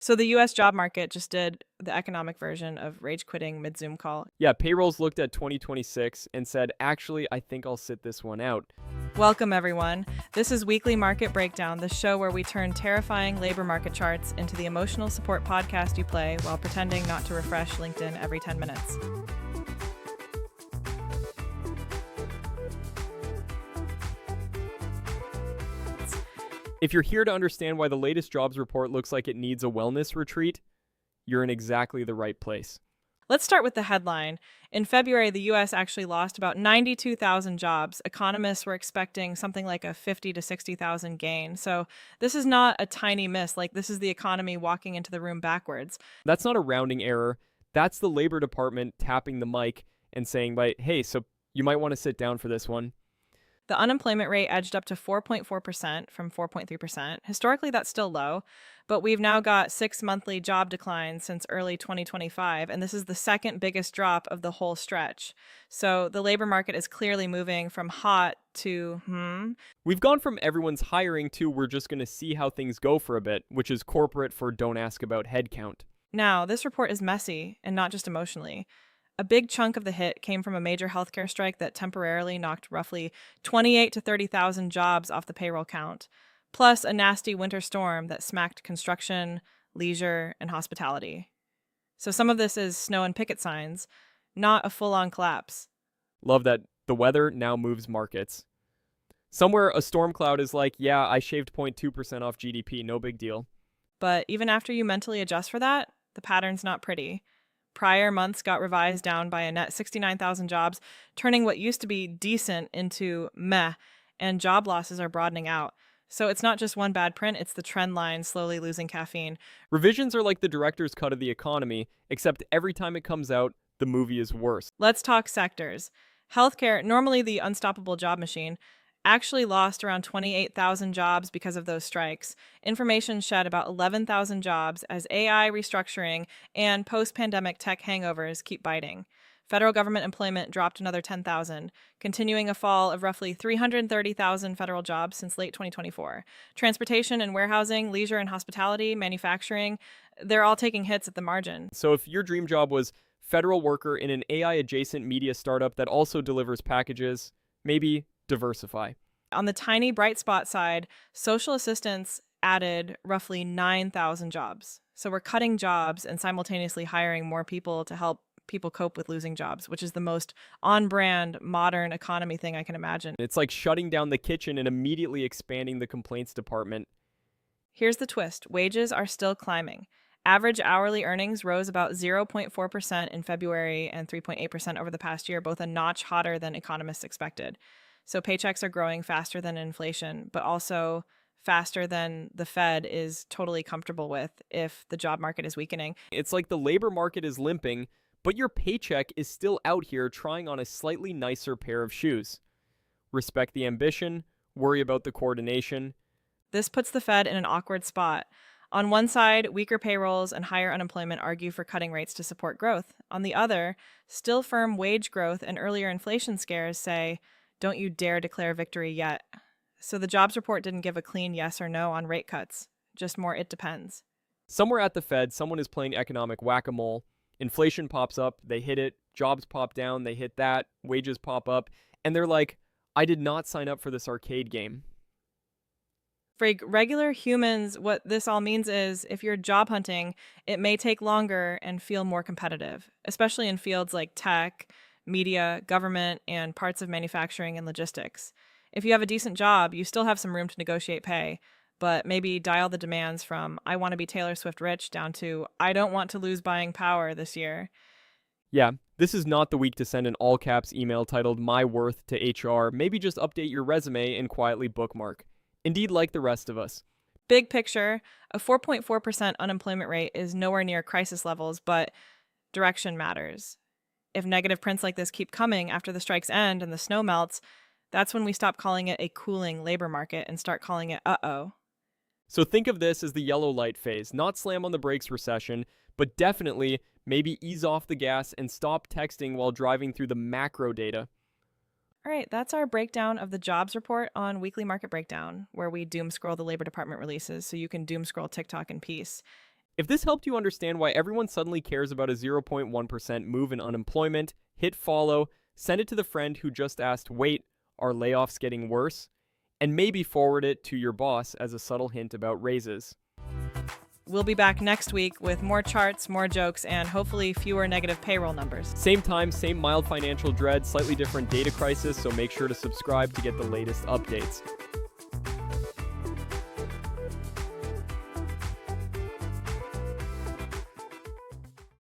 So the US job market just did the economic version of rage quitting mid Zoom call. Yeah, payrolls looked at 2026 and said, actually, I think I'll sit this one out. Welcome, everyone. This is Weekly Market Breakdown, the show where we turn terrifying labor market charts into the emotional support podcast you play while pretending not to refresh LinkedIn every 10 minutes. If you're here to understand why the latest jobs report looks like it needs a wellness retreat, you're in exactly the right place. Let's start with the headline. In February, the US actually lost about 92,000 jobs. Economists were expecting something like a 50 to 60,000 gain. So this is not a tiny miss. Like, this is the economy walking into the room backwards. That's not a rounding error. That's the Labor Department tapping the mic and saying, like, hey, so you might want to sit down for this one. The unemployment rate edged up to 4.4% from 4.3%. Historically, that's still low, but we've now got 6 monthly job declines since early 2025, and this is the second biggest drop of the whole stretch. So the labor market is clearly moving from hot to We've gone from everyone's hiring to we're just going to see how things go for a bit, which is corporate for don't ask about headcount. Now, this report is messy and not just emotionally. A big chunk of the hit came from a major healthcare strike that temporarily knocked roughly 28 to 30,000 jobs off the payroll count, plus a nasty winter storm that smacked construction, leisure, and hospitality. So some of this is snow and picket signs, not a full-on collapse. Love that the weather now moves markets. Somewhere a storm cloud is like, yeah, I shaved 0.2% off GDP, no big deal. But even after you mentally adjust for that, the pattern's not pretty. Prior months got revised down by a net 69,000 jobs, turning what used to be decent into meh, and job losses are broadening out. So it's not just one bad print, it's the trend line slowly losing caffeine. Revisions are like the director's cut of the economy, except every time it comes out, the movie is worse. Let's talk sectors. Healthcare, normally the unstoppable job machine, actually lost around 28,000 jobs because of those strikes. Information shed about 11,000 jobs as AI restructuring and post pandemic tech hangovers keep biting. Federal government employment dropped another 10,000, continuing a fall of roughly 330,000 federal jobs since late 2024. Transportation and warehousing, leisure and hospitality, manufacturing, they're all taking hits at the margin. So if your dream job was federal worker in an AI adjacent media startup that also delivers packages, maybe diversify. On the tiny bright spot side, social assistance added roughly 9,000 jobs. So we're cutting jobs and simultaneously hiring more people to help people cope with losing jobs, which is the most on-brand modern economy thing I can imagine. It's like shutting down the kitchen and immediately expanding the complaints department. Here's the twist. Wages are still climbing. Average hourly earnings rose about 0.4% in February and 3.8% over the past year, both a notch hotter than economists expected. So paychecks are growing faster than inflation, but also faster than the Fed is totally comfortable with if the job market is weakening. It's like the labor market is limping, but your paycheck is still out here trying on a slightly nicer pair of shoes. Respect the ambition, worry about the coordination. This puts the Fed in an awkward spot. On one side, weaker payrolls and higher unemployment argue for cutting rates to support growth. On the other, still firm wage growth and earlier inflation scares say, don't you dare declare victory yet. So the jobs report didn't give a clean yes or no on rate cuts, just more it depends. Somewhere at the Fed, someone is playing economic whack-a-mole. Inflation pops up, they hit it. Jobs pop down, they hit that. Wages pop up. And they're like, I did not sign up for this arcade game. For regular humans, what this all means is if you're job hunting, it may take longer and feel more competitive, especially in fields like tech, media, government, and parts of manufacturing and logistics. If you have a decent job, you still have some room to negotiate pay, but maybe dial the demands from I want to be Taylor Swift rich down to I don't want to lose buying power this year. Yeah, this is not the week to send an all caps email titled My Worth to HR. Maybe just update your resume and quietly bookmark. Indeed, like the rest of us. Big picture, a 4.4% unemployment rate is nowhere near crisis levels, but direction matters. If negative prints like this keep coming after the strikes end and the snow melts, that's when we stop calling it a cooling labor market and start calling it uh-oh. So think of this as the yellow light phase, not slam on the brakes recession, but definitely maybe ease off the gas and stop texting while driving through the macro data. All right, that's our breakdown of the jobs report on Weekly Market Breakdown, where we doom scroll the Labor Department releases so you can doom scroll TikTok in peace. If this helped you understand why everyone suddenly cares about a 0.1% move in unemployment, hit follow, send it to the friend who just asked, wait, are layoffs getting worse? And maybe forward it to your boss as a subtle hint about raises. We'll be back next week with more charts, more jokes, and hopefully fewer negative payroll numbers. Same time, same mild financial dread, slightly different data crisis, so make sure to subscribe to get the latest updates.